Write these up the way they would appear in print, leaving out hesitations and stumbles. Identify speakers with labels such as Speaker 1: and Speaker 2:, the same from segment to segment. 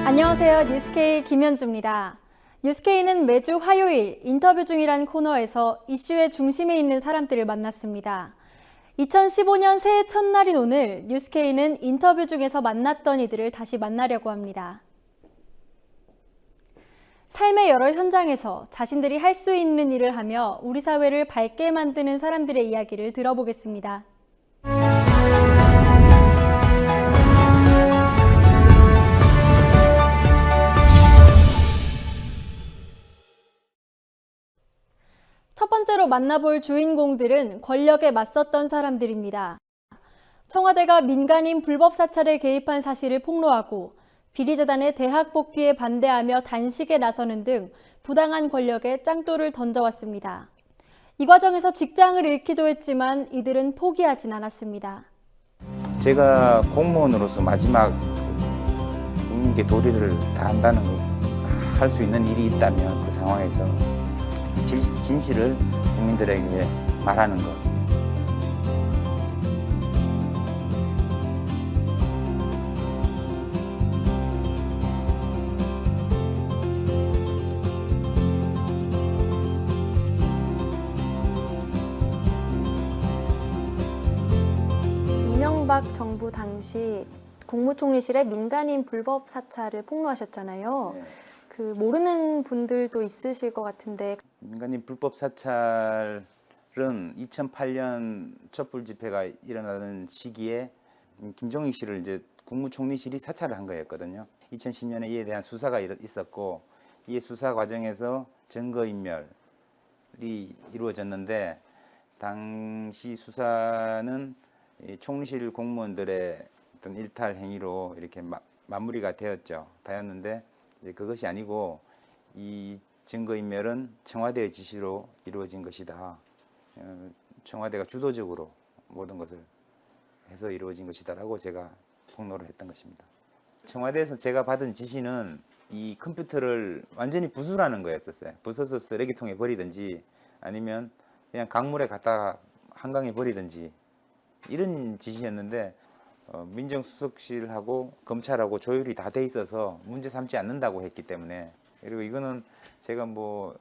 Speaker 1: 안녕하세요. 뉴스K 김현주입니다. 뉴스K는 매주 화요일 인터뷰 중이란 코너에서 이슈의 중심에 있는 사람들을 만났습니다. 2015년 새해 첫날인 오늘 뉴스K는 인터뷰 중에서 만났던 이들을 다시 만나려고 합니다. 삶의 여러 현장에서 자신들이 할 수 있는 일을 하며 우리 사회를 밝게 만드는 사람들의 이야기를 들어보겠습니다. 첫 번째로 만나볼 주인공들은 권력에 맞섰던 사람들입니다. 청와대가 민간인 불법 사찰에 개입한 사실을 폭로하고 비리재단의 대학 복귀에 반대하며 단식에 나서는 등 부당한 권력에 짱돌을 던져왔습니다. 이 과정에서 직장을 잃기도 했지만 이들은 포기하진 않았습니다.
Speaker 2: 제가 공무원으로서 마지막 국민께 도리를 다한다는 할 수 있는 일이 있다면 그 상황에서 진실을 국민들에게 말하는 것.
Speaker 1: 이명박 정부 당시 국무총리실에 민간인 불법 사찰을 폭로하셨잖아요.
Speaker 2: 네.
Speaker 1: 그 모르는 분들도 있으실 것 같은데
Speaker 2: 민간인 불법 사찰은 2008년 촛불 집회가 일어나는 시기에 김종익 씨를 이제 국무총리실이 사찰을 한 거였거든요. 2010년에 이에 대한 수사가 있었고 이 수사 과정에서 증거인멸이 이루어졌는데 당시 수사는 총리실 공무원들의 어떤 일탈 행위로 이렇게 마무리가 되었는데 그것이 아니고 이 증거인멸은 청와대의 지시로 이루어진 것이다. 청와대가 주도적으로 모든 것을 해서 이루어진 것이다라고 제가 폭로를 했던 것입니다. 청와대에서 제가 받은 지시는 이 컴퓨터를 완전히 부수라는 거였었어요. 부숴서 쓰레기통에 버리든지 아니면 그냥 강물에 갖다가 한강에 버리든지 이런 지시였는데 민정수석실하고 검찰하고 조율이 다 돼 있어서 문제 삼지 않는다고 했기 때문에, 그리고 이거는 제가 뭐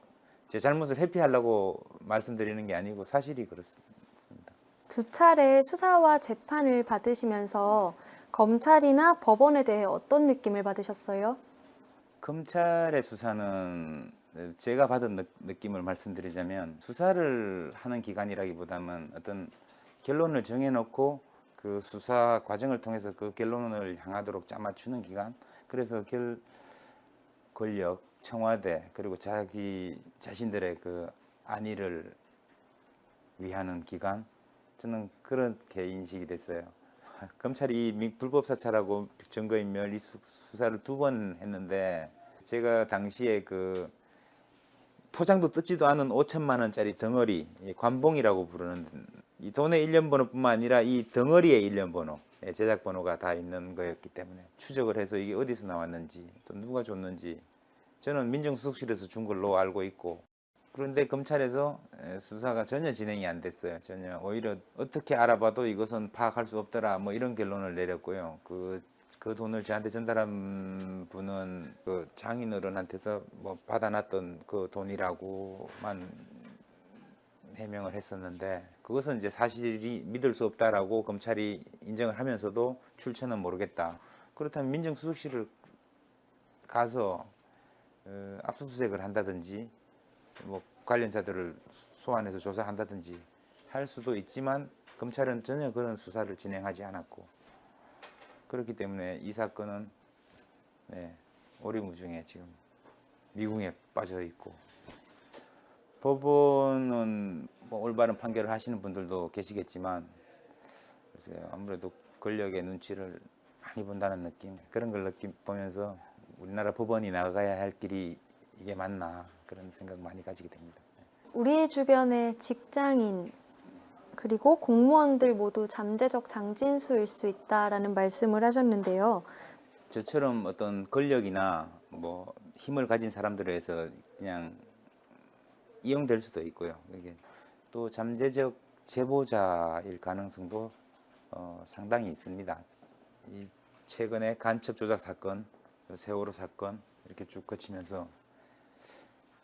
Speaker 2: 제 잘못을 회피하려고 말씀드리는 게 아니고 사실이 그렇습니다.
Speaker 1: 두 차례 수사와 재판을 받으시면서 검찰이나 법원에 대해 어떤 느낌을 받으셨어요?
Speaker 2: 검찰의 수사는 제가 받은 느낌을 말씀드리자면 수사를 하는 기관이라기보다는 어떤 결론을 정해놓고 그 수사 과정을 통해서 그 결론을 향하도록 짜맞추는 기관, 그래서 권력, 청와대 그리고 자신들의 그 안위를 위하는 기관, 저는 그렇게 인식이 됐어요. 검찰이 불법 사찰하고 증거인멸 수사를 2번 했는데 제가 당시에 그 포장도 뜯지도 않은 5천만 원짜리 덩어리, 관봉이라고 부르는 이 돈의 일련번호뿐만 아니라 이 덩어리의 일련번호, 제작번호가 다 있는 거였기 때문에 추적을 해서 이게 어디서 나왔는지 또 누가 줬는지 저는 민정수석실에서 준 걸로 알고 있고, 그런데 검찰에서 수사가 전혀 진행이 안 됐어요. 전혀. 오히려 어떻게 알아봐도 이것은 파악할 수 없더라 뭐 이런 결론을 내렸고요. 그 돈을 저한테 전달한 분은 그 장인어른한테서 뭐 받아놨던 그 돈이라고만 해명을 했었는데, 그것은 이제 사실이 믿을 수 없다라고 검찰이 인정을 하면서도 출처는 모르겠다. 그렇다면 민정수석실을 가서 압수수색을 한다든지 뭐 관련자들을 소환해서 조사한다든지 할 수도 있지만 검찰은 전혀 그런 수사를 진행하지 않았고, 그렇기 때문에 이 사건은 오리무중에 지금 미궁에 빠져 있고, 법원은 뭐 올바른 판결을 하시는 분들도 계시겠지만 글쎄요, 아무래도 권력의 눈치를 많이 본다는 느낌, 그런 걸 보면서 우리나라 법원이 나가야 할 길이 이게 맞나 그런 생각 많이 가지게 됩니다.
Speaker 1: 우리 주변의 직장인 그리고 공무원들 모두 잠재적 장진수일 수 있다라는 말씀을 하셨는데요.
Speaker 2: 저처럼 어떤 권력이나 뭐 힘을 가진 사람들에 의해서 그냥 이용될 수도 있고요. 이게 또 잠재적 제보자일 가능성도 상당히 있습니다. 이 최근에 간첩 조작 사건, 세월호 사건 이렇게 쭉 거치면서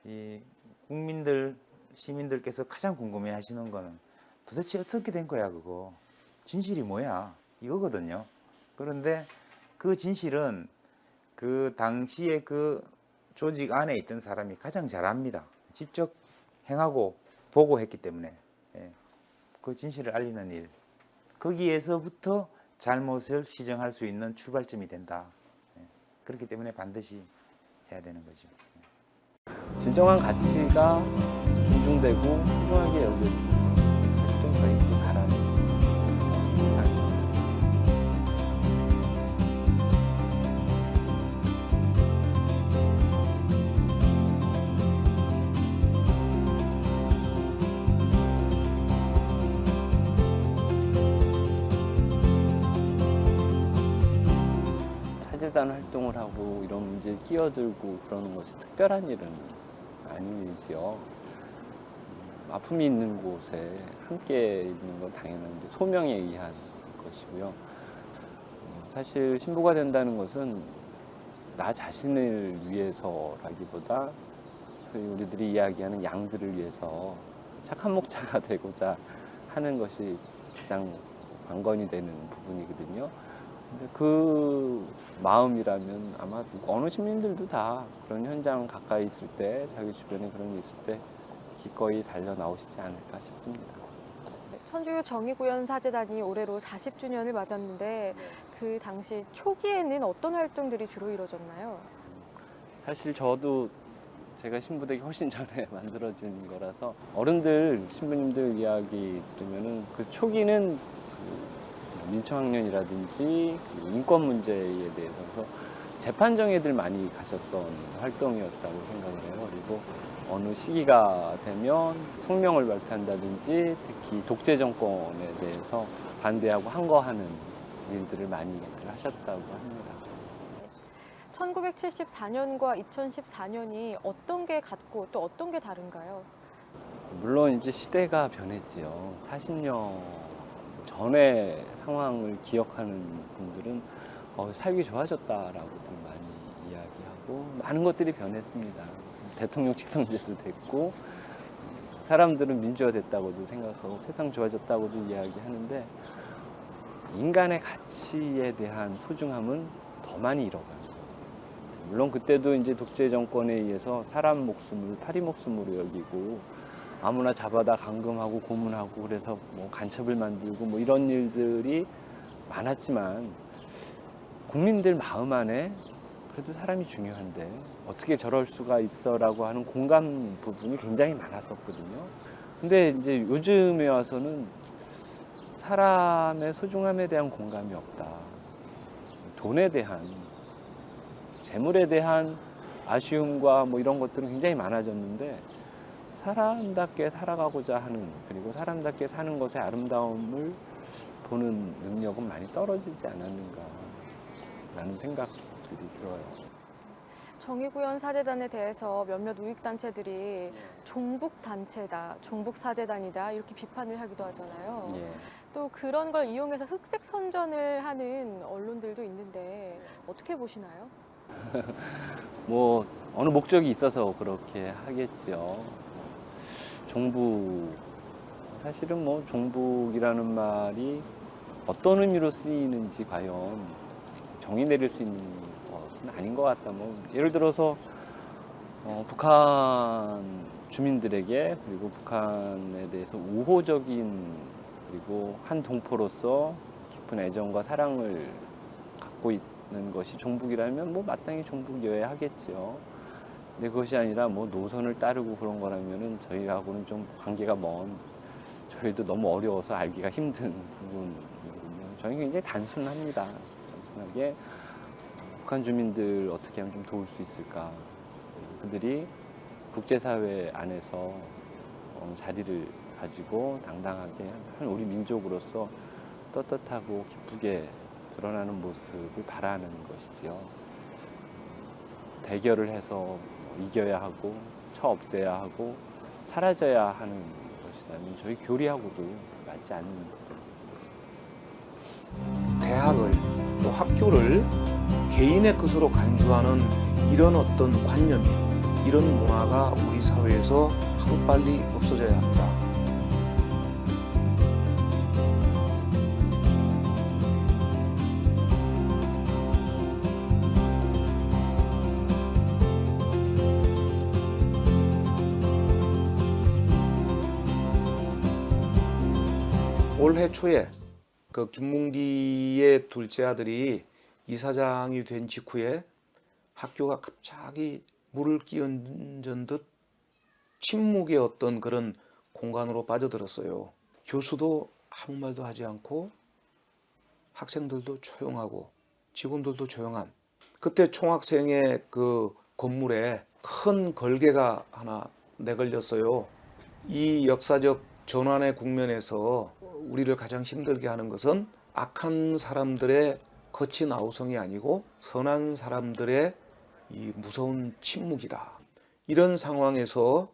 Speaker 2: 이 국민들, 시민들께서 가장 궁금해하시는 거는 도대체 어떻게 된 거야 그거, 진실이 뭐야 이거거든요. 그런데 그 진실은 그 당시에 그 조직 안에 있던 사람이 가장 잘 압니다. 직접 행하고 보고 했기 때문에. 예. 그 진실을 알리는 일, 거기에서부터 잘못을 시정할 수 있는 출발점이 된다. 예. 그렇기 때문에 반드시 해야 되는 거죠.
Speaker 3: 진정한 가치가 존중되고 소중하게 여겨지는 것이 좀 저희 바라는 세상입니다. 사재단 활동을 하고 이런 문제에 끼어들고 그러는 것이 특별한 일은 아니지요. 아픔이 있는 곳에 함께 있는 건 당연한데 소명에 의한 것이고요. 사실 신부가 된다는 것은 나 자신을 위해서라기보다 소위 우리들이 이야기하는 양들을 위해서 착한 목자가 되고자 하는 것이 가장 관건이 되는 부분이거든요. 근데 그 마음이라면 아마 어느 시민들도 다 그런 현장 가까이 있을 때, 자기 주변에 그런 게 있을 때 기꺼이 달려 나오시지 않을까 싶습니다.
Speaker 4: 천주교 정의구현 사재단이 올해로 40주년을 맞았는데 그 당시 초기에는 어떤 활동들이 주로 이루어졌나요?
Speaker 3: 사실 저도 제가 신부되기 훨씬 전에 만들어진 거라서 어른들, 신부님들 이야기 들으면은 그 초기는 민청학년이라든지 인권 문제에 대해서 재판정에들 많이 가셨던 활동이었다고 생각을 해요. 그리고 어느 시기가 되면 성명을 발표한다든지 특히 독재 정권에 대해서 반대하고 항거하는 일들을 많이 하셨다고 합니다.
Speaker 4: 1974년과 2014년이 어떤 게 같고 또 어떤 게 다른가요?
Speaker 3: 물론 이제 시대가 변했지요. 40년 전의 상황을 기억하는 분들은 살기 좋아졌다라고들 많이 이야기하고 많은 것들이 변했습니다. 대통령 직선제도 됐고 사람들은 민주화 됐다고도 생각하고 세상 좋아졌다고도 이야기하는데 인간의 가치에 대한 소중함은 더 많이 잃어갑니다. 물론 그때도 이제 독재 정권에 의해서 사람 목숨을 파리 목숨으로 여기고 아무나 잡아다 감금하고 고문하고 그래서 뭐 간첩을 만들고 뭐 이런 일들이 많았지만 국민들 마음 안에 그래도 사람이 중요한데 어떻게 저럴 수가 있어라고 하는 공감 부분이 굉장히 많았었거든요. 근데 이제 요즘에 와서는 사람의 소중함에 대한 공감이 없다. 돈에 대한, 재물에 대한 아쉬움과 뭐 이런 것들은 굉장히 많아졌는데 사람답게 살아가고자 하는, 그리고 사람답게 사는 것의 아름다움을 보는 능력은 많이 떨어지지 않았는가라는 생각들이 들어요.
Speaker 4: 정의구현 사재단에 대해서 몇몇 우익단체들이 종북단체다, 종북사재단이다 이렇게 비판을 하기도 하잖아요.
Speaker 3: 예.
Speaker 4: 또 그런 걸 이용해서 흑색 선전을 하는 언론들도 있는데 어떻게 보시나요?
Speaker 3: 뭐 어느 목적이 있어서 그렇게 하겠지요. 종북, 사실은 뭐 종북이라는 말이 어떤 의미로 쓰이는지 과연 정의 내릴 수 있는 것은 아닌 것 같다. 뭐 예를 들어서 북한 주민들에게 그리고 북한에 대해서 우호적인 그리고 한 동포로서 깊은 애정과 사랑을 갖고 있는 것이 종북이라면 뭐 마땅히 종북이어야 하겠지요. 근데 그것이 아니라 뭐 노선을 따르고 그런 거라면은 저희하고는 좀 관계가 먼, 저희도 너무 어려워서 알기가 힘든 부분이거든요. 저희는 굉장히 단순합니다. 단순하게 북한 주민들 어떻게 하면 좀 도울 수 있을까? 그들이 국제사회 안에서 자리를 가지고 당당하게 한 우리 민족으로서 떳떳하고 기쁘게 드러나는 모습을 바라는 것이지요. 대결을 해서 이겨야 하고 쳐 없애야 하고 사라져야 하는 것이라면 저희 교리하고도 맞지 않는 거죠.
Speaker 5: 대학을 또 학교를 개인의 것으로 간주하는 이런 어떤 관념이, 이런 문화가 우리 사회에서 하루빨리 없어져야 합니다. 올해 초에 그 김문기의 둘째 아들이 이사장이 된 직후에 학교가 갑자기 물을 끼얹은 듯 침묵의 어떤 그런 공간으로 빠져들었어요. 교수도 아무 말도 하지 않고 학생들도 조용하고 직원들도 조용한, 그때 총학생의 그 건물에 큰 걸개가 하나 내걸렸어요. 이 역사적 전환의 국면에서 우리를 가장 힘들게 하는 것은 악한 사람들의 거친 아우성이 아니고 선한 사람들의 이 무서운 침묵이다. 이런 상황에서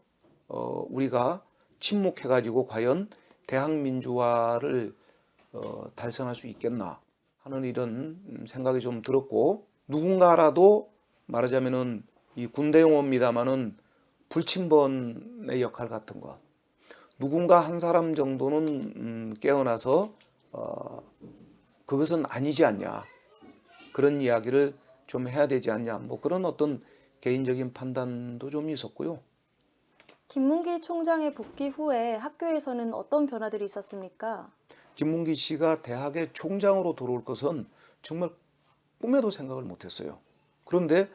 Speaker 5: 우리가 침묵해가지고 과연 대학민주화를 달성할 수 있겠나 하는 이런 생각이 좀 들었고, 누군가라도 말하자면은 이 군대 용어입니다마는 불침번의 역할 같은 것, 누군가 한 사람 정도는 깨어나서 그것은 아니지 않냐, 그런 이야기를 좀 해야 되지 않냐, 뭐 그런 어떤 개인적인 판단도 좀 있었고요.
Speaker 1: 김문기 총장의 복귀 후에 학교에서는 어떤 변화들이 있었습니까?
Speaker 5: 김문기 씨가 대학의 총장으로 들어올 것은 정말 꿈에도 생각을 못했어요. 그런데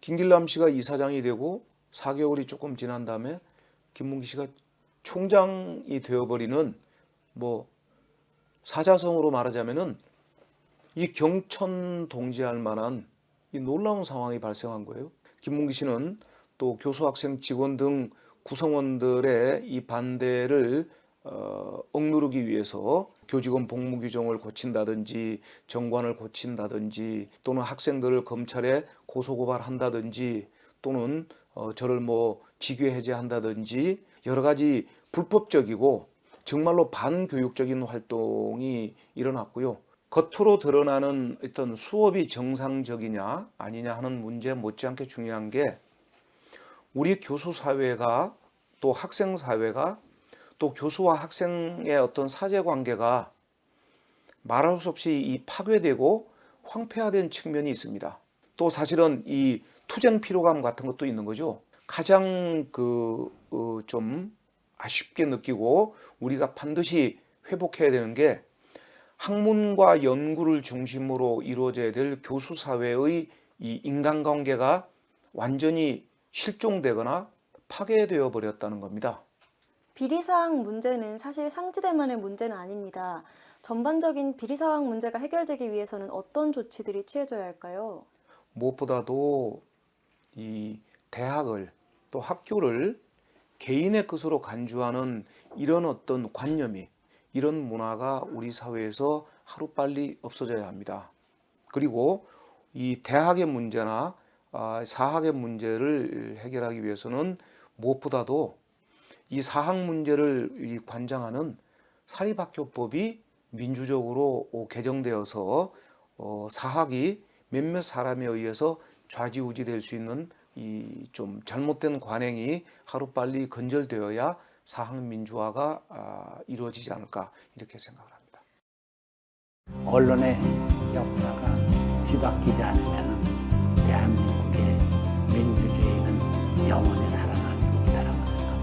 Speaker 5: 김길남 씨가 이사장이 되고 4개월이 조금 지난 다음에 김문기 씨가 총장이 되어버리는, 뭐 사자성어로 말하자면은 이 경천 동지할 만한 이 놀라운 상황이 발생한 거예요. 김문기 씨는 또 교수, 학생, 직원 등 구성원들의 이 반대를 억누르기 위해서 교직원 복무 규정을 고친다든지 정관을 고친다든지 또는 학생들을 검찰에 고소고발한다든지 또는 저를 뭐 직위 해제한다든지 여러 가지 불법적이고 정말로 반교육적인 활동이 일어났고요. 겉으로 드러나는 어떤 수업이 정상적이냐 아니냐 하는 문제 못지않게 중요한 게 우리 교수 사회가 또 학생 사회가 또 교수와 학생의 어떤 사제 관계가 말할 수 없이 이 파괴되고 황폐화된 측면이 있습니다. 또 사실은 이 투쟁 피로감 같은 것도 있는 거죠. 가장 좀 아쉽게 느끼고 우리가 반드시 회복해야 되는 게 학문과 연구를 중심으로 이루어져야 될 교수 사회의 이 인간관계가 완전히 실종되거나 파괴되어 버렸다는 겁니다.
Speaker 1: 비리사항 문제는 사실 상지대만의 문제는 아닙니다. 전반적인 비리사항 문제가 해결되기 위해서는 어떤 조치들이 취해져야 할까요?
Speaker 5: 무엇보다도 이 대학을 또 학교를 개인의 것으로 간주하는 이런 어떤 관념이, 이런 문화가 우리 사회에서 하루빨리 없어져야 합니다. 그리고 이 대학의 문제나 사학의 문제를 해결하기 위해서는 무엇보다도 이 사학 문제를 관장하는 사립학교법이 민주적으로 개정되어서 사학이 몇몇 사람에 의해서 좌지우지될 수 있는 이 좀 잘못된 관행이 하루빨리 건절되어야 사학 민주화가 이루어지지 않을까 이렇게 생각을 합니다.
Speaker 6: 언론의 역사가 뒤바뀌지 않으면 대한민국의 민주주의는 영원히 살아날 수 없다라고 생각합니다.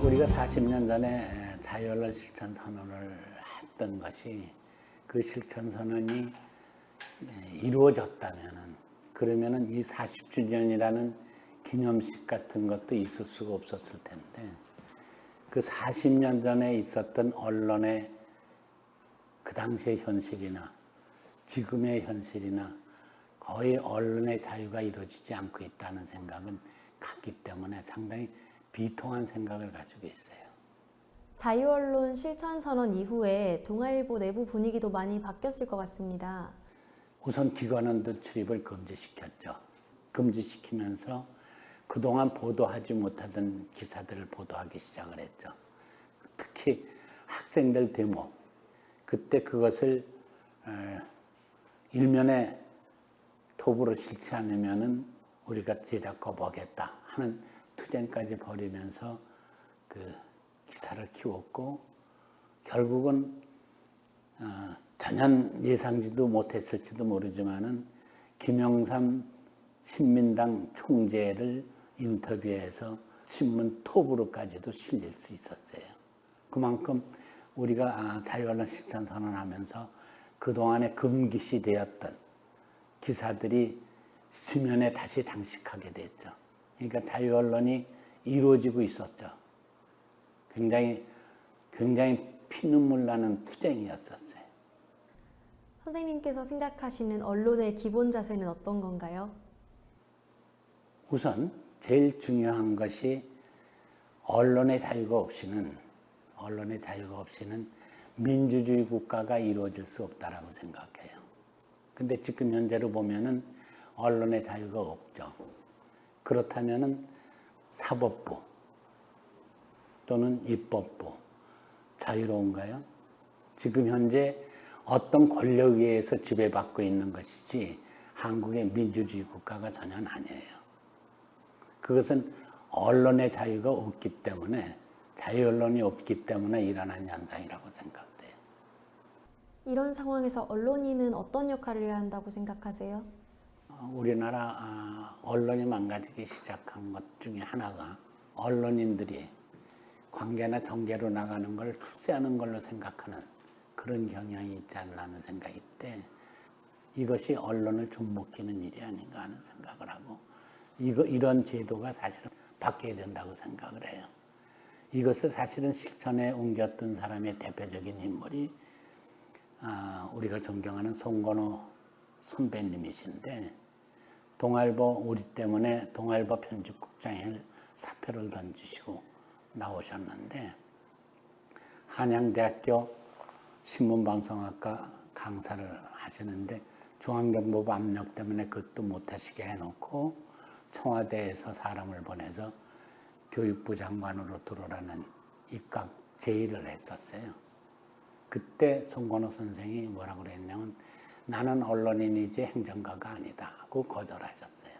Speaker 6: 우리가 40년 전에 자유언론 실천 선언을 했던 것이 그 실천 선언이 이루어졌다면은 그러면은 이 40주년이라는 기념식 같은 것도 있을 수가 없었을 텐데 그 40년 전에 있었던 언론의 그 당시의 현실이나 지금의 현실이나 거의 언론의 자유가 이루어지지 않고 있다는 생각은 갖기 때문에 상당히 비통한 생각을 가지고 있어요.
Speaker 1: 자유언론 실천선언 이후에 동아일보 내부 분위기도 많이 바뀌었을 것 같습니다.
Speaker 6: 우선 직원원들 출입을 금지시켰죠. 금지시키면서 그동안 보도하지 못하던 기사들을 보도하기 시작을 했죠. 특히 학생들 데모, 그때 그것을 일면에 톱으로 실지 않으면은 우리가 제작 거부하겠다 하는 투쟁까지 벌이면서 그 기사를 키웠고, 결국은 전혀 예상지도 못했을지도 모르지만은 김영삼 신민당 총재를 인터뷰해서 신문 톱으로까지도 실릴 수 있었어요. 그만큼 우리가 자유언론 실천 선언하면서 그동안에 금기시 되었던 기사들이 수면에 다시 장식하게 됐죠. 그러니까 자유언론이 이루어지고 있었죠. 굉장히 피눈물 나는 투쟁이었었어요.
Speaker 1: 선생님께서 생각하시는 언론의 기본 자세는 어떤 건가요?
Speaker 6: 우선 제일 중요한 것이 언론의 자유가 없이는 민주주의 국가가 이루어질 수 없다라고 생각해요. 근데 지금 현재로 보면은 언론의 자유가 없죠. 그렇다면은 사법부 또는 입법부 자유로운가요? 지금 현재 어떤 권력에 의해서 지배받고 있는 것이지 한국의 민주주의 국가가 전혀 아니에요. 그것은 언론의 자유가 없기 때문에, 자유언론이 없기 때문에 일어난 현상이라고 생각돼요.
Speaker 1: 이런 상황에서 언론인은 어떤 역할을 해야 한다고 생각하세요?
Speaker 6: 우리나라 언론이 망가지기 시작한 것 중에 하나가 언론인들이 관계나 정계로 나가는 걸 출세하는 걸로 생각하는 그런 경향이 있지 않나 하는 생각이 때, 이것이 언론을 좀먹히는 일이 아닌가 하는 생각을 하고, 이런 제도가 사실은 바뀌어야 된다고 생각을 해요. 이것을 사실은 실천에 옮겼던 사람의 대표적인 인물이 우리가 존경하는 송건호 선배님이신데, 동아일보 우리 때문에 동아일보 편집국장을 사표를 던지시고 나오셨는데, 한양대학교 신문방송학과 강사를 하시는데 중앙정보부 압력 때문에 그것도 못하시게 해놓고 청와대에서 사람을 보내서 교육부 장관으로 들어오라는 입각 제의를 했었어요. 그때 송건호 선생이 뭐라고 그랬냐면, 나는 언론인이지 행정가가 아니다 하고 거절하셨어요.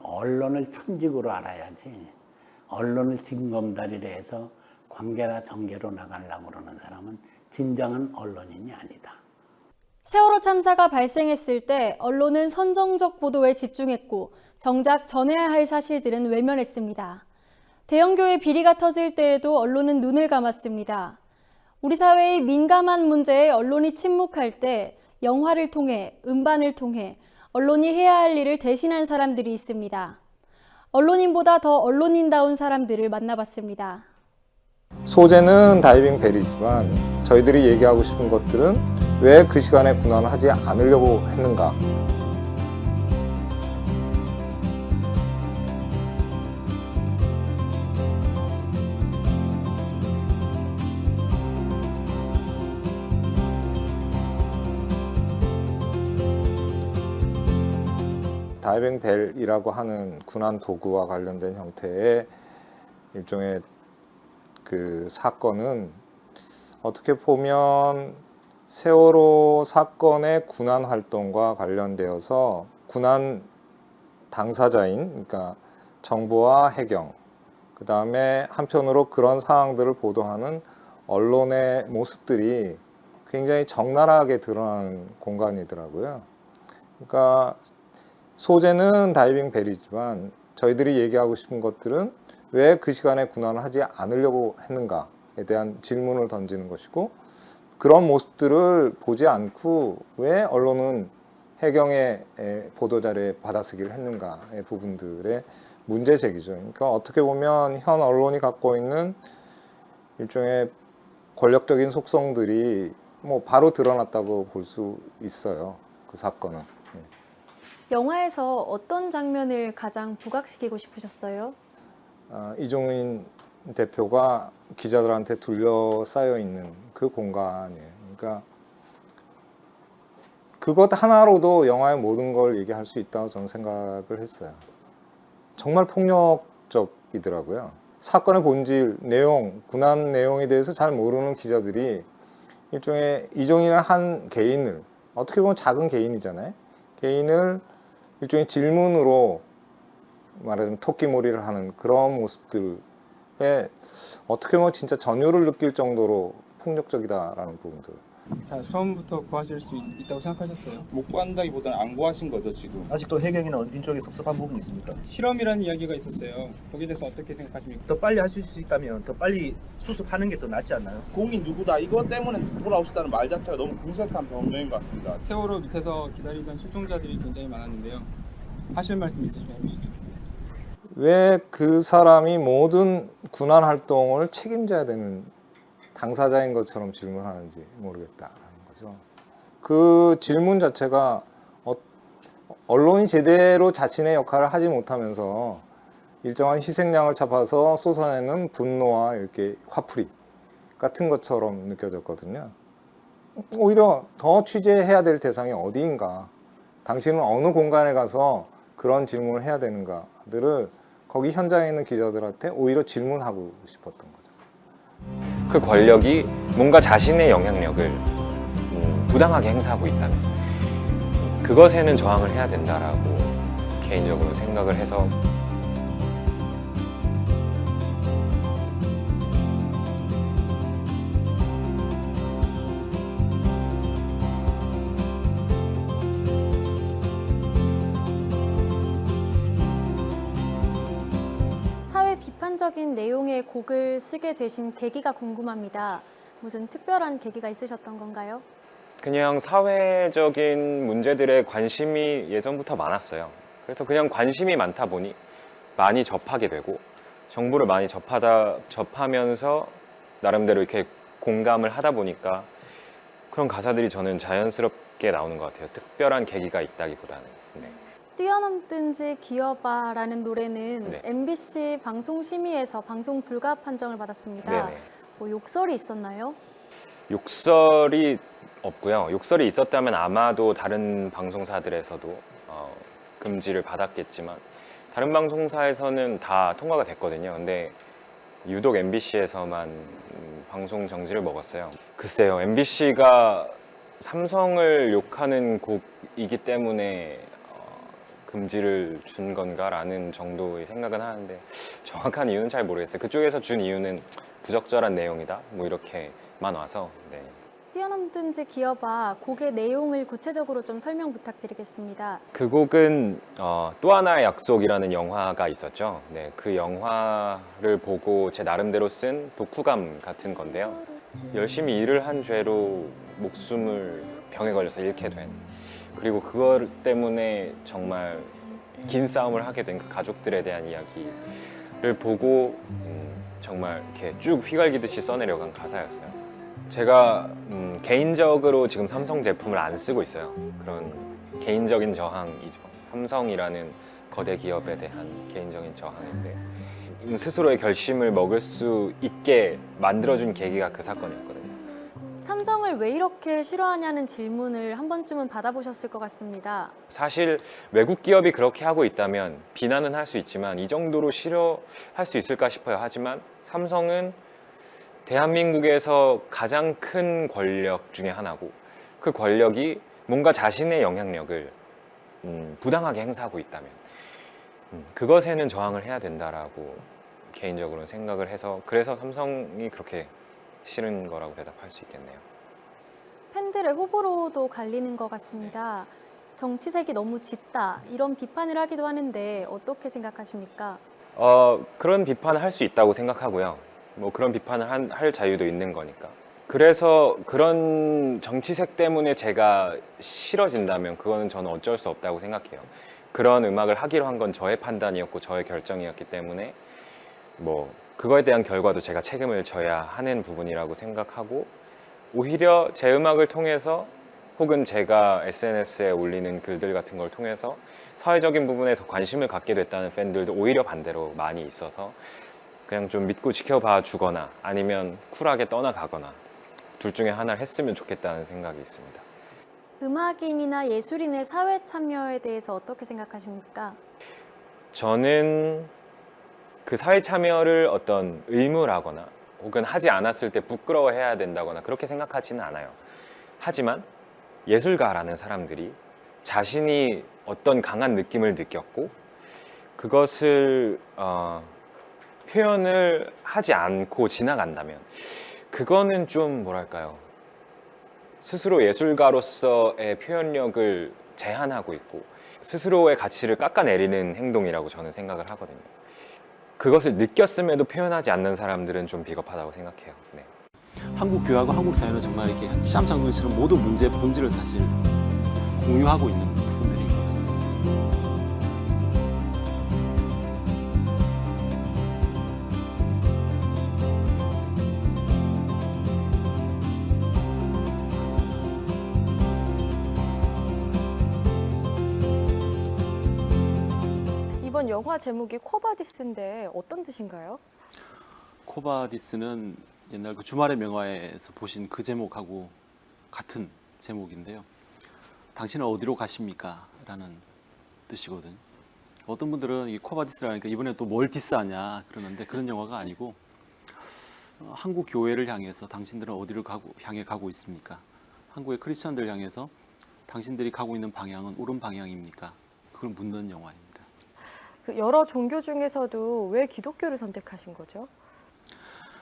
Speaker 6: 언론을 천직으로 알아야지, 언론을 징검다리로 해서 관계나 정계로 나가려고 그러는 사람은 진정한 언론인이 아니다.
Speaker 1: 세월호 참사가 발생했을 때 언론은 선정적 보도에 집중했고 정작 전해야 할 사실들은 외면했습니다. 대형교회 비리가 터질 때에도 언론은 눈을 감았습니다. 우리 사회의 민감한 문제에 언론이 침묵할 때 영화를 통해, 음반을 통해 언론이 해야 할 일을 대신한 사람들이 있습니다. 언론인보다 더 언론인다운 사람들을 만나봤습니다.
Speaker 7: 소재는 다이빙 벨이지만 저희들이 얘기하고 싶은 것들은 왜 그 시간에 군환하지 않으려고 했는가. 다이빙 벨이라고 하는 군환 도구와 관련된 형태의 일종의 그 사건은 어떻게 보면 세월호 사건의 군환 활동과 관련되어서 군환 당사자인, 그러니까 정부와 해경, 그 다음에 한편으로 그런 상황들을 보도하는 언론의 모습들이 굉장히 적나라하게 드러나는 공간이더라고요. 그러니까 소재는 다이빙 벨이지만 저희들이 얘기하고 싶은 것들은 왜 그 시간에 군환을 하지 않으려고 했는가에 대한 질문을 던지는 것이고, 그런 모습들을 보지 않고 왜 언론은 해경의 보도자료에 받아쓰기를 했는가의 부분들의 문제제기죠. 그러니까 어떻게 보면 현 언론이 갖고 있는 일종의 권력적인 속성들이 뭐 바로 드러났다고 볼 수 있어요. 그 사건은.
Speaker 1: 영화에서 어떤 장면을 가장 부각시키고 싶으셨어요?
Speaker 7: 이종인 대표가 기자들한테 둘러싸여 있는 그 공간이에요. 그러니까 그것 하나로도 영화의 모든 걸 얘기할 수 있다고 저는 생각을 했어요. 정말 폭력적이더라고요. 사건의 본질, 내용, 군한 내용에 대해서 잘 모르는 기자들이 일종의 이종인이라는 한 개인을, 어떻게 보면 작은 개인이잖아요. 개인을 일종의 질문으로 말하자면 토끼몰이를 하는 그런 모습들에 어떻게 보면 진짜 전율을 느낄 정도로 폭력적이다라는 부분들.
Speaker 8: 자, 처음부터 구하실 수 있다고 생각하셨어요?
Speaker 9: 못 구한다기보다는 안 구하신 거죠 지금.
Speaker 10: 아직도 해경이나 어딘 쪽에 섭섭한 부분이 있습니까?
Speaker 8: 실험이라는 이야기가 있었어요. 거기에 대해서 어떻게 생각하십니까?
Speaker 10: 더 빨리 하실 수 있다면 더 빨리 수습하는 게 더 낫지 않나요?
Speaker 9: 공인 누구다 이것 때문에 돌아오셨다는 말 자체가 너무 궁색한 변명인 것 같습니다.
Speaker 8: 세월호 밑에서 기다리던 실종자들이 굉장히 많았는데요. 하실 말씀 있으시면 해주시죠.
Speaker 7: 왜 그 사람이 모든 군안 활동을 책임져야 되는 당사자인 것처럼 질문하는지 모르겠다라는 거죠. 그 질문 자체가 언론이 제대로 자신의 역할을 하지 못하면서 일정한 희생양을 잡아서 쏟아내는 분노와 이렇게 화풀이 같은 것처럼 느껴졌거든요. 오히려 더 취재해야 될 대상이 어디인가, 당신은 어느 공간에 가서 그런 질문을 해야 되는가들을 거기 현장에 있는 기자들한테 오히려 질문하고 싶었던 거죠.
Speaker 11: 그 권력이 뭔가 자신의 영향력을 부당하게 행사하고 있다면 그것에는 저항을 해야 된다라고 개인적으로 생각을 해서
Speaker 1: 사회 비판적인 내용의 곡을 쓰게 되신 계기가 궁금합니다. 무슨 특별한 계기가 있으셨던 건가요?
Speaker 11: 그냥 사회적인 문제들에 관심이 예전부터 많았어요. 그래서 그냥 관심이 많다 보니 많이 접하게 되고 정보를 많이 접하면서 나름대로 이렇게 공감을 하다 보니까 그런 가사들이 저는 자연스럽게 나오는 것 같아요. 특별한 계기가 있다기보다는. 네.
Speaker 1: 뛰어넘든지 기어봐라는 노래는
Speaker 11: 네.
Speaker 1: MBC 방송심의에서 방송 불가 판정을 받았습니다.
Speaker 11: 네네.
Speaker 1: 뭐 욕설이 있었나요?
Speaker 11: 욕설이 없고요. 욕설이 있었다면 아마도 다른 방송사들에서도 금지를 받았겠지만 다른 방송사에서는 다 통과가 됐거든요. 근데 유독 MBC에서만 방송 정지를 먹었어요. 글쎄요, MBC가 삼성을 욕하는 곡이기 때문에 금지를 준 건가라는 정도의 생각은 하는데 정확한 이유는 잘 모르겠어요. 그쪽에서 준 이유는 부적절한 내용이다 뭐 이렇게만 와서. 네.
Speaker 1: 뛰어넘든지 기어봐 곡의 내용을 구체적으로 좀 설명 부탁드리겠습니다.
Speaker 11: 그 곡은 또 하나의 약속이라는 영화가 있었죠. 네, 그 영화를 보고 제 나름대로 쓴 독후감 같은 건데요. 열심히 일을 한 죄로 목숨을 병에 걸려서 잃게 된, 그리고 그것 때문에 정말 긴 싸움을 하게 된 그 가족들에 대한 이야기를 보고 정말 이렇게 쭉 휘갈기듯이 써내려간 가사였어요. 제가 개인적으로 지금 삼성 제품을 안 쓰고 있어요. 그런 개인적인 저항이죠. 삼성이라는 거대 기업에 대한 개인적인 저항인데 스스로의 결심을 먹을 수 있게 만들어준 계기가 그 사건이었거든요.
Speaker 1: 삼성을 왜 이렇게 싫어하냐는 질문을 한 번쯤은 받아보셨을 것 같습니다.
Speaker 11: 사실 외국 기업이 그렇게 하고 있다면 비난은 할 수 있지만 이 정도로 싫어할 수 있을까 싶어요. 하지만 삼성은 대한민국에서 가장 큰 권력 중에 하나고 그 권력이 뭔가 자신의 영향력을 부당하게 행사하고 있다면 그것에는 저항을 해야 된다라고 개인적으로는 생각을 해서, 그래서 삼성이 그렇게 싫은 거라고 대답할 수 있겠네요.
Speaker 1: 팬들의 호불호도 갈리는 것 같습니다. 정치색이 너무 짙다 이런 비판을 하기도 하는데 어떻게 생각하십니까?
Speaker 11: 그런 비판을 할 수 있다고 생각하고요. 뭐 그런 비판을 할 자유도 있는 거니까. 그래서 그런 정치색 때문에 제가 싫어진다면 그거는 저는 어쩔 수 없다고 생각해요. 그런 음악을 하기로 한 건 저의 판단이었고 저의 결정이었기 때문에 뭐 그거에 대한 결과도 제가 책임을 져야 하는 부분이라고 생각하고 오히려 제 음악을 통해서 혹은 제가 SNS에 올리는 글들 같은 걸 통해서 사회적인 부분에 더 관심을 갖게 됐다는 팬들도 오히려 반대로 많이 있어서 그냥 좀 믿고 지켜봐 주거나 아니면 쿨하게 떠나가거나 둘 중에 하나를 했으면 좋겠다는 생각이 있습니다.
Speaker 1: 음악인이나 예술인의 사회 참여에 대해서 어떻게 생각하십니까?
Speaker 11: 저는 그 사회 참여를 어떤 의무라거나 혹은 하지 않았을 때 부끄러워해야 된다거나 그렇게 생각하지는 않아요. 하지만 예술가라는 사람들이 자신이 어떤 강한 느낌을 느꼈고 그것을 표현을 하지 않고 지나간다면 그거는 좀 뭐랄까요, 스스로 예술가로서의 표현력을 제한하고 있고 스스로의 가치를 깎아내리는 행동이라고 저는 생각을 하거든요. 그것을 느꼈음에도 표현하지 않는 사람들은 좀 비겁하다고 생각해요. 네.
Speaker 12: 한국 교회하고 한국 사회는 정말 이렇게 시암장동처럼 모든 문제의 본질을 사실 공유하고 있는 부분들이 있거든요.
Speaker 4: 이번 영화 제목이 코바디스인데 어떤 뜻인가요?
Speaker 12: 코바디스는 옛날 그 주말의 명화에서 보신 그 제목하고 같은 제목인데요. 당신은 어디로 가십니까? 라는 뜻이거든요. 어떤 분들은 이 코바디스라니까 이번에 또 뭘 디스하냐 그러는데 그런 영화가 아니고 한국 교회를 향해서 당신들은 어디를 향해 가고 있습니까? 한국의 크리스천들 향해서 당신들이 가고 있는 방향은 옳은 방향입니까? 그걸 묻는 영화입니다.
Speaker 4: 그 여러 종교 중에서도 왜 기독교를 선택하신 거죠?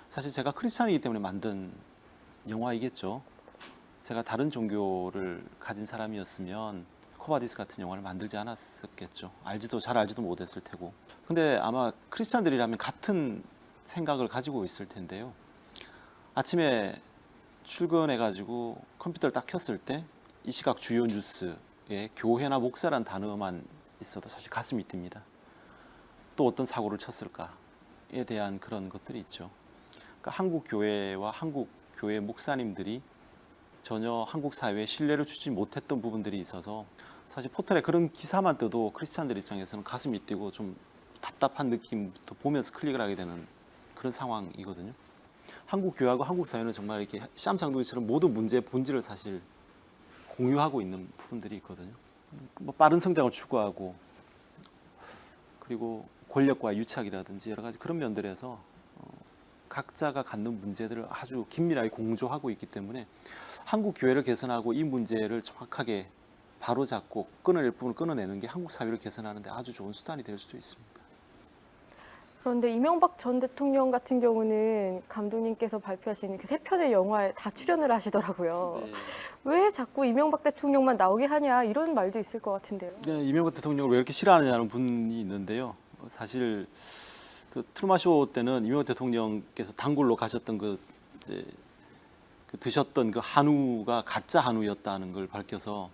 Speaker 12: 사실 제가 크리스찬이기 때문에 만든 영화이겠죠. 제가 다른 종교를 가진 사람이었으면 코바디스 같은 영화를 만들지 않았었겠죠. 잘 알지도 못했을 테고. 근데 아마 크리스찬들이라면 같은 생각을 가지고 있을 텐데요. 아침에 출근해가지고 컴퓨터를 딱 켰을 때 이 시각 주요 뉴스에 교회나 목사란 단어만 있어도 사실 가슴이 뜁니다. 또 어떤 사고를 쳤을까에 대한 그런 것들이 있죠. 그러니까 한국 교회와 한국 교회 목사님들이 전혀 한국 사회에 신뢰를 주지 못했던 부분들이 있어서 사실 포털에 그런 기사만 떠도 크리스찬들 입장에서는 가슴이 뛰고 좀 답답한 느낌부터 보면서 클릭을 하게 되는 그런 상황이거든요. 한국 교회하고 한국 사회는 정말 이렇게 시암장동이처럼 모든 문제의 본질을 사실 공유하고 있는 부분들이 있거든요. 뭐 빠른 성장을 추구하고 그리고 권력과 유착이라든지 여러 가지 그런 면들에서 각자가 갖는 문제들을 아주 긴밀하게 공조하고 있기 때문에 한국 교회를 개선하고 이 문제를 정확하게 바로잡고 끊어낼 부분을 끊어내는 게 한국 사회를 개선하는 데 아주 좋은 수단이 될 수도 있습니다.
Speaker 4: 그런데 이명박 전 대통령 같은 경우는 감독님께서 발표하신 그 3편의 영화에 다 출연을 하시더라고요.
Speaker 12: 네.
Speaker 4: 왜 자꾸 이명박 대통령만 나오게 하냐 이런 말도 있을 것 같은데요.
Speaker 12: 네, 이명박 대통령을 왜 이렇게 싫어하느냐는 분이 있는데요. 사실 그 트루먼 쇼 때는 이명박 대통령께서 단골로 가셨던 그 드셨던 그 한우가 가짜 한우였다는 걸 밝혀서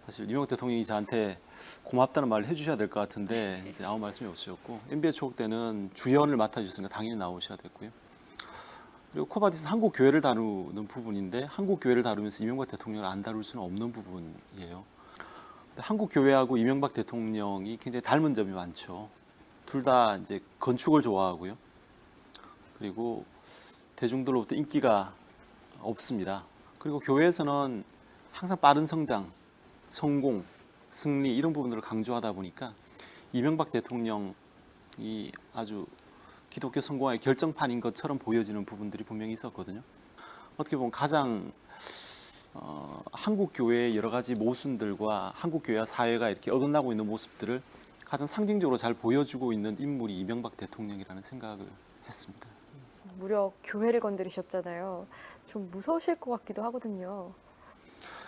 Speaker 12: 사실 이명박 대통령이 저한테 고맙다는 말을 해주셔야 될 것 같은데 이제 아무 말씀이 없으셨고 MB의 추억 때는 주연을 맡아주셨으니까 당연히 나오셔야 됐고요. 그리고 코바디스 한국 교회를 다루는 부분인데 한국 교회를 다루면서 이명박 대통령을 안 다룰 수는 없는 부분이에요. 근데 한국 교회하고 이명박 대통령이 굉장히 닮은 점이 많죠. 둘 다 이제 건축을 좋아하고요. 그리고 대중들로부터 인기가 없습니다. 그리고 교회에서는 항상 빠른 성장, 성공, 승리 이런 부분들을 강조하다 보니까 이명박 대통령이 아주 기독교 성공의 결정판인 것처럼 보여지는 부분들이 분명히 있었거든요. 어떻게 보면 가장 한국 교회의 여러 가지 모순들과 한국 교회와 사회가 이렇게 어긋나고 있는 모습들을 가장 상징적으로 잘 보여주고 있는 인물이 이명박 대통령이라는 생각을 했습니다.
Speaker 4: 무려 교회를 건드리셨잖아요. 좀 무서우실 것 같기도 하거든요.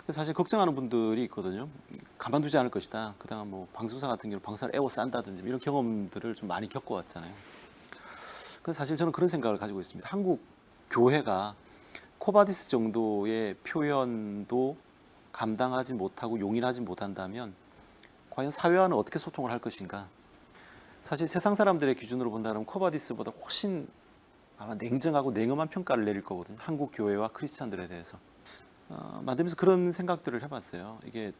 Speaker 12: 사실 걱정하는 분들이 있거든요. 가만두지 않을 것이다. 그다음 뭐 방송사 같은 경우 방사를 애워 싼다든지 이런 경험들을 좀 많이 겪어왔잖아요. 근데 사실 저는 그런 생각을 가지고 있습니다. 한국 교회가 코바디스 정도의 표현도 감당하지 못하고 용인하지 못한다면 과연 사회와는 어떻게 소통을 할 것인가? 사실 세상 사람들의 기준으로 본다면 코바디스보다 훨씬 아마 냉정하고 냉엄한 평가를 내릴 거거든요. 한국 교회와 크리스찬들에 대해서. 만들면서 그런 생각들을 해봤어요. 이게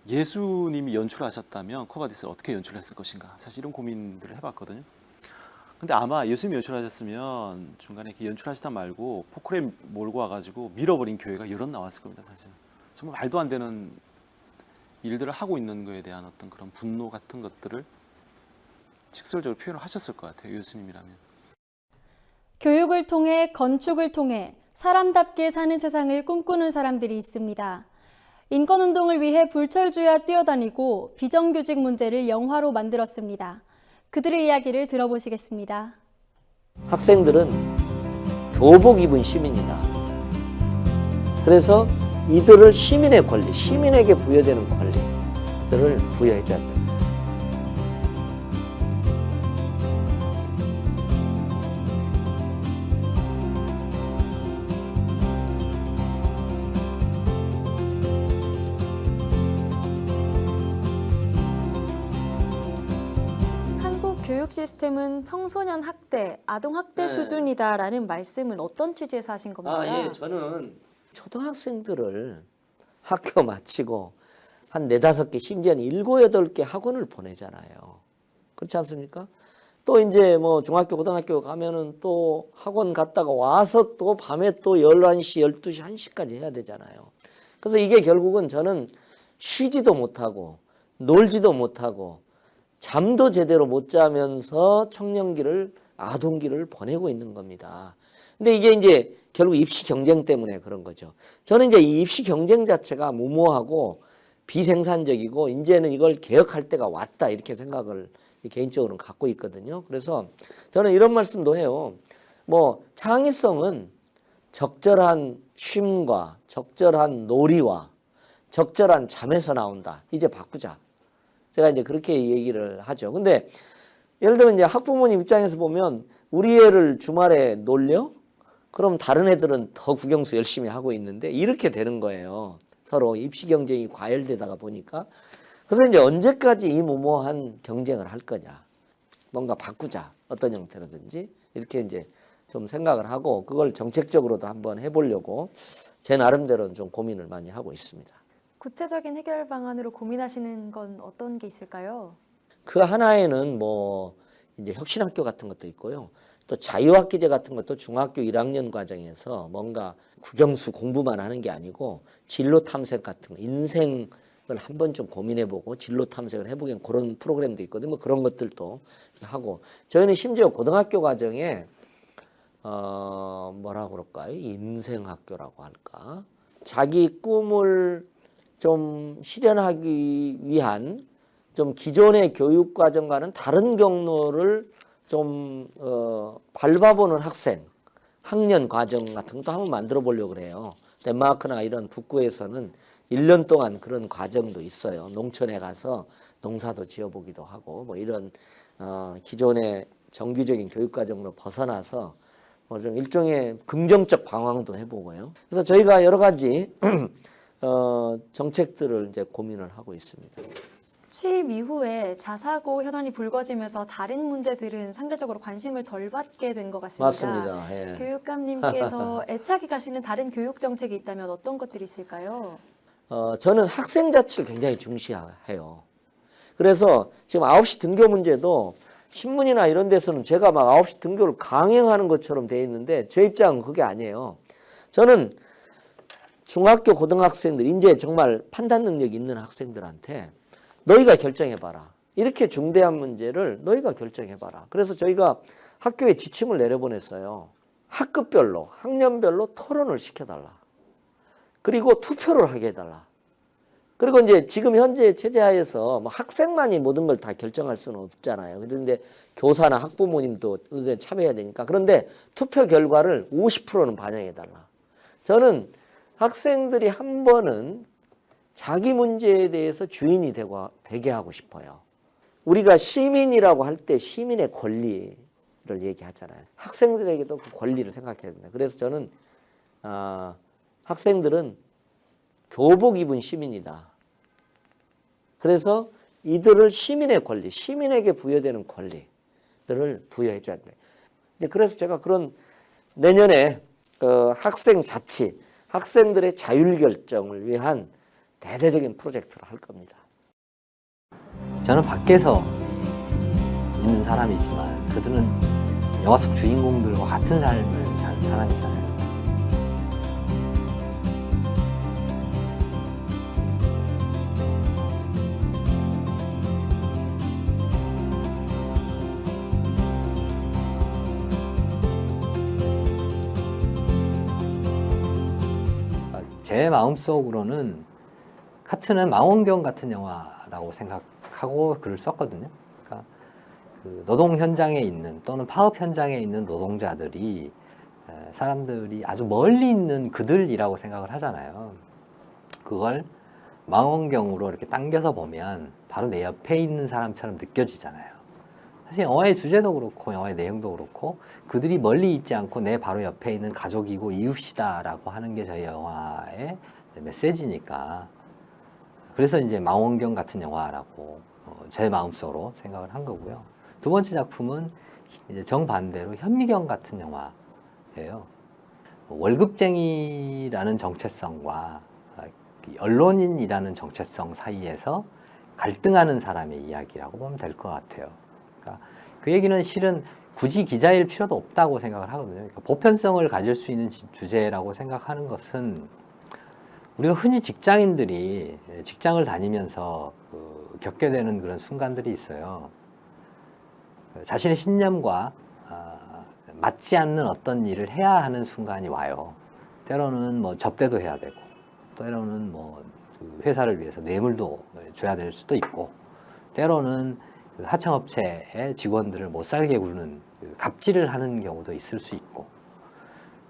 Speaker 12: 예수님이 연출하셨다면 코바디스를 어떻게 연출했을 것인가. 사실 이런 고민들을 해봤거든요. 근데 아마 예수님이 연출하셨으면 중간에 이렇게 연출하시다 말고 포크레인 몰고 와가지고 밀어버린 교회가 여럿 나왔을 겁니다. 사실 정말 말도 안 되는 일들을 하고 있는 거에 대한 어떤 그런 분노 같은 것들을 직설적으로 표현을 하셨을 것 같아요. 예수님이라면.
Speaker 1: 교육을 통해 건축을 통해 사람답게 사는 세상을 꿈꾸는 사람들이 있습니다. 인권운동을 위해 불철주야 뛰어다니고 비정규직 문제를 영화로 만들었습니다. 그들의 이야기를 들어보시겠습니다.
Speaker 13: 학생들은 교복 입은 시민이다. 그래서 이들을 시민의 권리, 시민에게 부여되는 권리들을 부여해줘야 된다.
Speaker 1: 교육 시스템은 청소년 학대, 아동 학대 수준이다라는 말씀은 어떤 취지에서 하신 겁니까?
Speaker 13: 예, 저는 초등학생들을 학교 마치고 한 4-5개, 심지어는 7-8개 학원을 보내잖아요. 그렇지 않습니까? 또 이제 뭐 중학교, 고등학교 가면은 또 학원 갔다가 와서 또 밤에 또 11시, 12시, 1시까지 해야 되잖아요. 그래서 이게 결국은 저는 쉬지도 못하고 놀지도 못하고 잠도 제대로 못 자면서 청년기를, 아동기를 보내고 있는 겁니다. 근데 이게 이제 결국 입시 경쟁 때문에 그런 거죠. 저는 이제 이 입시 경쟁 자체가 무모하고 비생산적이고 이제는 이걸 개혁할 때가 왔다 이렇게 생각을 개인적으로는 갖고 있거든요. 그래서 저는 이런 말씀도 해요. 뭐 창의성은 적절한 쉼과 적절한 놀이와 적절한 잠에서 나온다. 이제 바꾸자. 제가 이제 그렇게 얘기를 하죠. 근데 예를 들면 이제 학부모님 입장에서 보면 우리 애를 주말에 놀려? 그럼 다른 애들은 더 국영수 열심히 하고 있는데 이렇게 되는 거예요. 서로 입시 경쟁이 과열되다가 보니까. 그래서 이제 언제까지 이 무모한 경쟁을 할 거냐. 뭔가 바꾸자. 어떤 형태로든지. 이렇게 이제 좀 생각을 하고 그걸 정책적으로도 한번 해보려고 제 나름대로는 좀 고민을 많이 하고 있습니다.
Speaker 1: 구체적인 해결 방안으로 고민하시는 건 어떤 게 있을까요?
Speaker 13: 그 하나에는 뭐 이제 혁신학교 같은 것도 있고요. 또 자유학기제 같은 것도 중학교 1학년 과정에서 뭔가 국영수 공부만 하는 게 아니고 진로 탐색 같은 거, 인생을 한번 좀 고민해보고 진로 탐색을 해보기엔 그런 프로그램도 있거든요. 뭐 그런 것들도 하고 저희는 심지어 고등학교 과정에 뭐라고 그럴까요? 인생학교라고 할까? 자기 꿈을 좀 실현하기 위한 좀 기존의 교육 과정과는 다른 경로를 좀 밟아보는 학년 과정 같은 것도 한번 만들어 보려고 그래요. 덴마크나 이런 북구에서는 1년 동안 그런 과정도 있어요. 농촌에 가서 농사도 지어보기도 하고 뭐 이런 기존의 정규적인 교육 과정으로 벗어나서 뭐 좀 일종의 긍정적 방황도 해보고요. 그래서 저희가 여러 가지 정책들을 이제 고민을 하고 있습니다.
Speaker 1: 취임 이후에 자사고 현안이 불거지면서 다른 문제들은 상대적으로 관심을 덜 받게 된 것 같습니다.
Speaker 13: 맞습니다. 예.
Speaker 1: 교육감님께서 애착이 가시는 다른 교육 정책이 있다면 어떤 것들이 있을까요?
Speaker 13: 저는 학생 자체를 굉장히 중시해요. 그래서 지금 9시 등교 문제도 신문이나 이런 데서는 제가 막 9시 등교를 강행하는 것처럼 돼 있는데 제 입장은 그게 아니에요. 저는 중학교 고등학생들 이제 정말 판단 능력이 있는 학생들한테 너희가 결정해봐라. 이렇게 중대한 문제를 너희가 결정해봐라. 그래서 저희가 학교에 지침을 내려보냈어요. 학급별로 학년별로 토론을 시켜달라. 그리고 투표를 하게 해달라. 그리고 이제 지금 현재 체제 하에서 뭐 학생만이 모든 걸 다 결정할 수는 없잖아요. 그런데 교사나 학부모님도 의견 참여해야 되니까. 그런데 투표 결과를 50%는 반영해달라. 저는 학생들이 한 번은 자기 문제에 대해서 주인이 되게 하고 싶어요. 우리가 시민이라고 할 때 시민의 권리를 얘기하잖아요. 학생들에게도 그 권리를 생각해야 된다. 그래서 저는 학생들은 교복 입은 시민이다. 그래서 이들을 시민의 권리, 시민에게 부여되는 권리들을 부여해 줘야 된다. 이제 그래서 제가 그런 내년에 학생 자치, 학생들의 자율 결정을 위한 대대적인 프로젝트를 할 겁니다.
Speaker 14: 저는 밖에서 있는 사람이지만 그들은 영화 속 주인공들과 같은 삶을 사는 사람이잖아요. 제 마음속으로는 카트는 망원경 같은 영화라고 생각하고 글을 썼거든요. 그러니까 그 노동 현장에 있는 또는 파업 현장에 있는 노동자들이 사람들이 아주 멀리 있는 그들이라고 생각을 하잖아요. 그걸 망원경으로 이렇게 당겨서 보면 바로 내 옆에 있는 사람처럼 느껴지잖아요. 사실 영화의 주제도 그렇고 영화의 내용도 그렇고 그들이 멀리 있지 않고 내 바로 옆에 있는 가족이고 이웃이다라고 하는 게 저희 영화의 메시지니까, 그래서 이제 망원경 같은 영화라고 제 마음속으로 생각을 한 거고요. 두 번째 작품은 이제 정반대로 현미경 같은 영화예요. 월급쟁이라는 정체성과 언론인이라는 정체성 사이에서 갈등하는 사람의 이야기라고 보면 될 것 같아요. 그러니까 그 얘기는 실은 굳이 기자일 필요도 없다고 생각을 하거든요. 그러니까 보편성을 가질 수 있는 주제라고 생각하는 것은 우리가 흔히 직장인들이 직장을 다니면서 겪게 되는 그런 순간들이 있어요. 자신의 신념과 맞지 않는 어떤 일을 해야 하는 순간이 와요. 때로는 뭐 접대도 해야 되고, 때로는 뭐 회사를 위해서 뇌물도 줘야 될 수도 있고, 때로는 하청업체의 직원들을 못 살게 구는 갑질을 하는 경우도 있을 수 있고,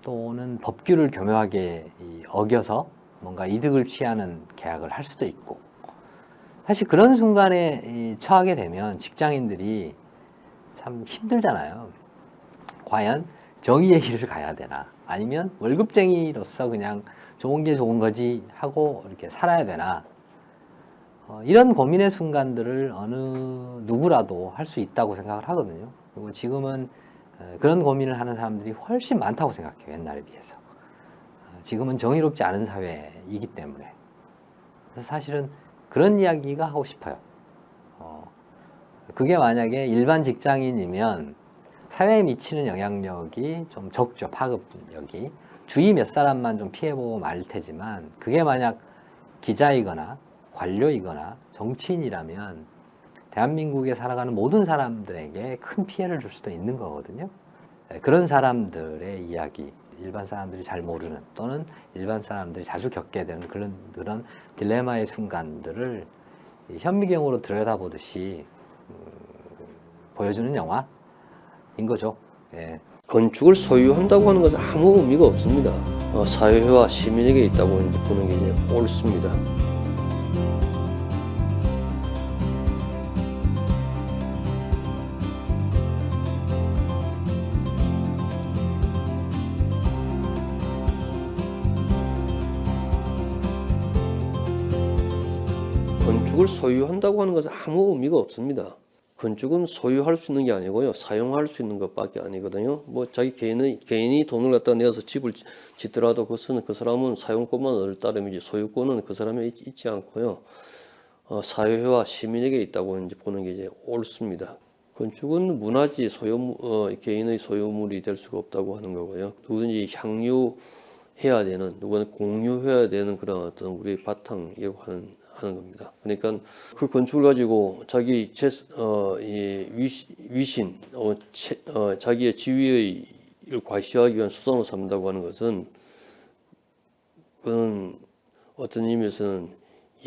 Speaker 14: 또는 법규를 교묘하게 어겨서 뭔가 이득을 취하는 계약을 할 수도 있고, 사실 그런 순간에 처하게 되면 직장인들이 참 힘들잖아요. 과연 정의의 길을 가야 되나, 아니면 월급쟁이로서 그냥 좋은 게 좋은 거지 하고 이렇게 살아야 되나, 이런 고민의 순간들을 어느 누구라도 할 수 있다고 생각을 하거든요. 그리고 지금은 그런 고민을 하는 사람들이 훨씬 많다고 생각해요. 옛날에 비해서. 지금은 정의롭지 않은 사회이기 때문에. 그래서 사실은 그런 이야기가 하고 싶어요. 그게 만약에 일반 직장인이면 사회에 미치는 영향력이 좀 적죠. 파급력이. 주위 몇 사람만 좀 피해보고 말 테지만, 그게 만약 기자이거나 관료이거나 정치인이라면 대한민국에 살아가는 모든 사람들에게 큰 피해를 줄 수도 있는 거거든요. 그런 사람들의 이야기, 일반 사람들이 잘 모르는, 또는 일반 사람들이 자주 겪게 되는 그런 딜레마의 순간들을 현미경으로 들여다보듯이 보여주는 영화인 거죠. 예.
Speaker 15: 건축을 소유한다고 하는 것은 아무 의미가 없습니다. 사회와 시민에게 있다고 보는 게 이제 옳습니다. 건축을 소유한다고 하는 것은 아무 의미가 없습니다. 건축은 소유할 수 있는 게 아니고요, 사용할 수 있는 것밖에 아니거든요. 뭐 자기 개인이 돈을 갖다 내서 집을 짓더라도 그것은 그 사람은 사용권만 얻을 따름이지 소유권은 그 사람에 있지 않고요. 사회와 시민에게 있다고 이제 보는 게 이제 옳습니다. 건축은 문화지 개인의 소유물이 될 수가 없다고 하는 거고요. 누구든지 향유해야 되는, 누구는 공유해야 되는 그런 어떤 우리의 바탕이라고 하는 겁니다. 그러니까 그 건축을 가지고 자기 위신, 자기의 지위를 과시하기 위한 수단으로 삼는다고 하는 것은, 그건 어떤 의미에서는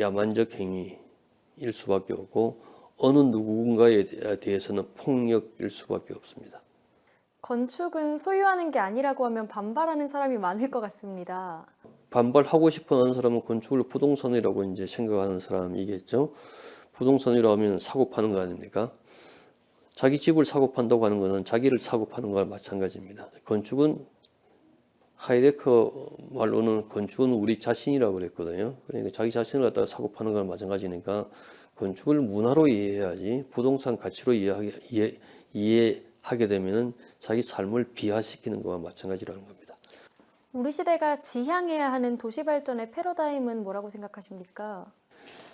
Speaker 15: 야만적 행위일 수밖에 없고, 어느 누군가에 대해서는 폭력일 수밖에 없습니다.
Speaker 1: 건축은 소유하는 게 아니라고 하면 반발하는 사람이 많을 것 같습니다.
Speaker 15: 반발하고 싶어 하는 사람은 건축을 부동산이라고 이제 생각하는 사람이겠죠. 부동산이라고 하면 사고 파는 거 아닙니까? 자기 집을 사고 판다고 하는 것은 자기를 사고 파는 거와 마찬가지입니다. 건축은 하이데커 말로는 건축은 우리 자신이라고 그랬거든요. 그러니까 자기 자신을 갖다가 사고 파는 거와 마찬가지니까 건축을 문화로 이해해야지 부동산 가치로 이해하지 하게 되면은 자기 삶을 비하시키는 것과 마찬가지라는 겁니다.
Speaker 1: 우리 시대가 지향해야 하는 도시 발전의 패러다임은 뭐라고 생각하십니까?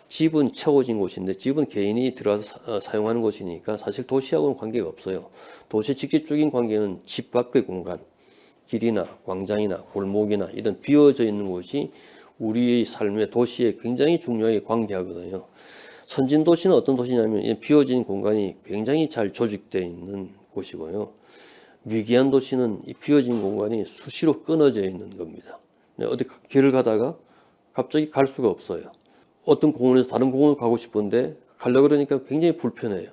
Speaker 15: 집은 채워진 곳인데 집은 개인이 들어와서 사용하는 곳이니까 사실 도시하고는 관계가 없어요. 도시의 직접적인 관계는 집 밖의 공간, 길이나 광장이나 골목이나 이런 비어져 있는 곳이 우리의 삶의 도시에 굉장히 중요하게 관계하거든요. 선진 도시는 어떤 도시냐면 이 비어진 공간이 굉장히 잘 조직되어 있는 곳이고요. 미개한 도시는 이 비어진 공간이 수시로 끊어져 있는 겁니다. 어디 길을 가다가 갑자기 갈 수가 없어요. 어떤 공원에서 다른 공원을 가고 싶은데 가려고 그러니까 굉장히 불편해요.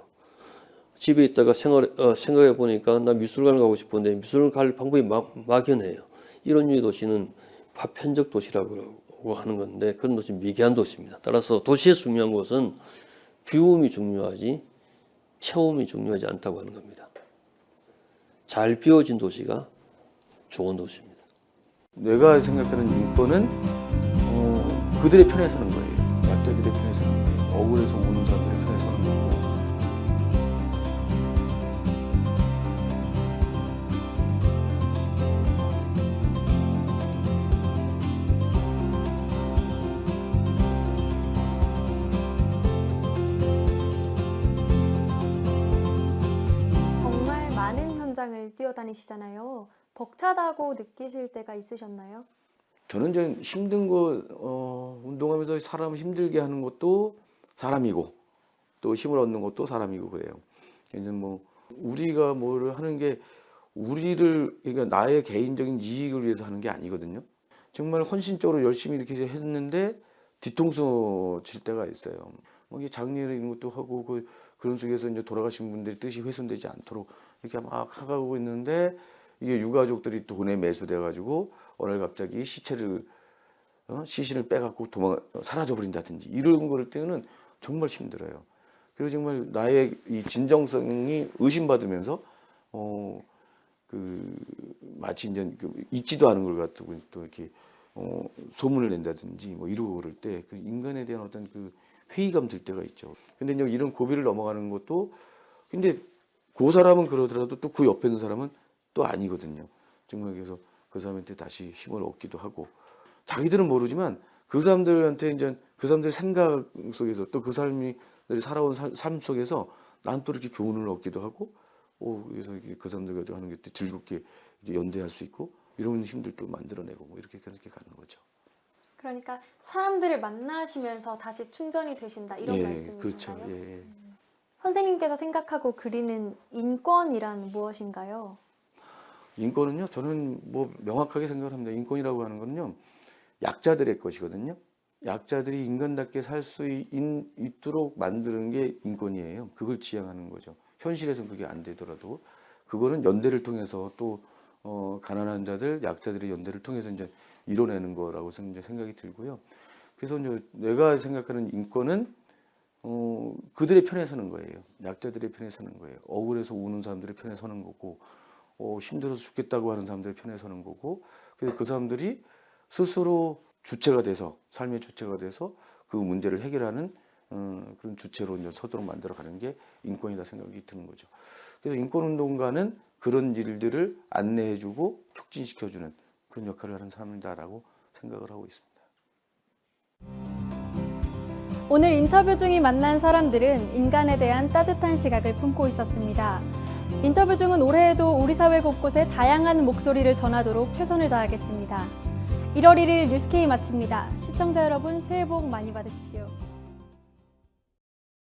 Speaker 15: 집에 있다가 생각해 보니까 나 미술관을 가고 싶은데 미술관 갈 방법이 막연해요. 이런 류의 도시는 파편적 도시라고 하는 건데 그런 도시는 미개한 도시입니다. 따라서 도시의 중요한 것은 비움이 중요하지 채움이 중요하지 않다고 하는 겁니다. 잘 비워진 도시가 좋은 도시입니다.
Speaker 16: 내가 생각하는 인권은 그들의 편에 서는 거예요. 약자들의 편에 서는 거예요. 억울해서 우는 사람들의 편에 서는 거고.
Speaker 1: 정말 많은 현장을 뛰어다니시잖아요. 벅차다고 느끼실 때가 있으셨나요?
Speaker 16: 저는 이제 힘든 거 운동하면서 사람 힘들게 하는 것도 사람이고 또 힘을 얻는 것도 사람이고 그래요. 이제 뭐 우리가 뭐를 하는 게 우리를 그러니까 나의 개인적인 이익을 위해서 하는 게 아니거든요. 정말 헌신적으로 열심히 이렇게 했는데 뒤통수 칠 때가 있어요. 뭐 이게 장례를 이런 것도 하고 그런 속에서 이제 돌아가신 분들의 뜻이 훼손되지 않도록 이렇게 막 하고 있는데 이게 유가족들이 돈에 매수돼 가지고 어느 날 갑자기 시신을 빼갖고 사라져 버린다든지 이런 거를 때는 정말 힘들어요. 그리고 정말 나의 이 진정성이 의심받으면서 마치 이제 있지도 않은 걸 가지고 또 이렇게 소문을 낸다든지 뭐 이러고 그럴 때 그 인간에 대한 어떤 그 회의감 들 때가 있죠. 근데 이제 이런 고비를 넘어가는 것도 근데 그 사람은 그러더라도 또 그 옆에 있는 사람은 또 아니거든요. 정말 그래서 그 사람한테 다시 힘을 얻기도 하고 자기들은 모르지만 그 사람들한테 이제 그 사람들의 생각 속에서 또 그 사람이 살아온 삶 속에서 난 또 이렇게 교훈을 얻기도 하고 그래서 그 사람들 가지고 하는 게 또 즐겁게 연대할 수 있고 이런 힘들도 만들어내고 뭐 이렇게 가는 거죠.
Speaker 1: 그러니까 사람들을 만나시면서 다시 충전이 되신다 이런 말씀이신가요?
Speaker 16: 그렇죠. 예.
Speaker 1: 선생님께서 생각하고 그리는 인권이란 무엇인가요?
Speaker 16: 인권은요, 저는 뭐 명확하게 생각을 합니다. 인권이라고 하는 건요, 약자들의 것이거든요. 약자들이 인간답게 살 수 있도록 만드는 게 인권이에요. 그걸 지향하는 거죠. 현실에서는 그게 안 되더라도 그거는 연대를 통해서 또 가난한 자들, 약자들의 연대를 통해서 이제 이뤄내는 거라고 이제 생각이 들고요. 그래서 이제 내가 생각하는 인권은 그들의 편에 서는 거예요. 약자들의 편에 서는 거예요. 억울해서 우는 사람들의 편에 서는 거고, 힘들어서 죽겠다고 하는 사람들의 편에 서는 거고, 그래서 그 사람들이 스스로 주체가 돼서, 삶의 주체가 돼서 그 문제를 해결하는 그런 주체로 이제 서도록 만들어가는 게 인권이다 생각이 드는 거죠. 그래서 인권운동가는 그런 일들을 안내해주고 촉진시켜주는 그런 역할을 하는 사람이다라고 생각을 하고 있습니다.
Speaker 1: 오늘 인터뷰 중에 만난 사람들은 인간에 대한 따뜻한 시각을 품고 있었습니다. 인터뷰 중은 올해에도 우리 사회 곳곳에 다양한 목소리를 전하도록 최선을 다하겠습니다. 1월 1일 뉴스K 마칩니다. 시청자 여러분 새해 복 많이 받으십시오.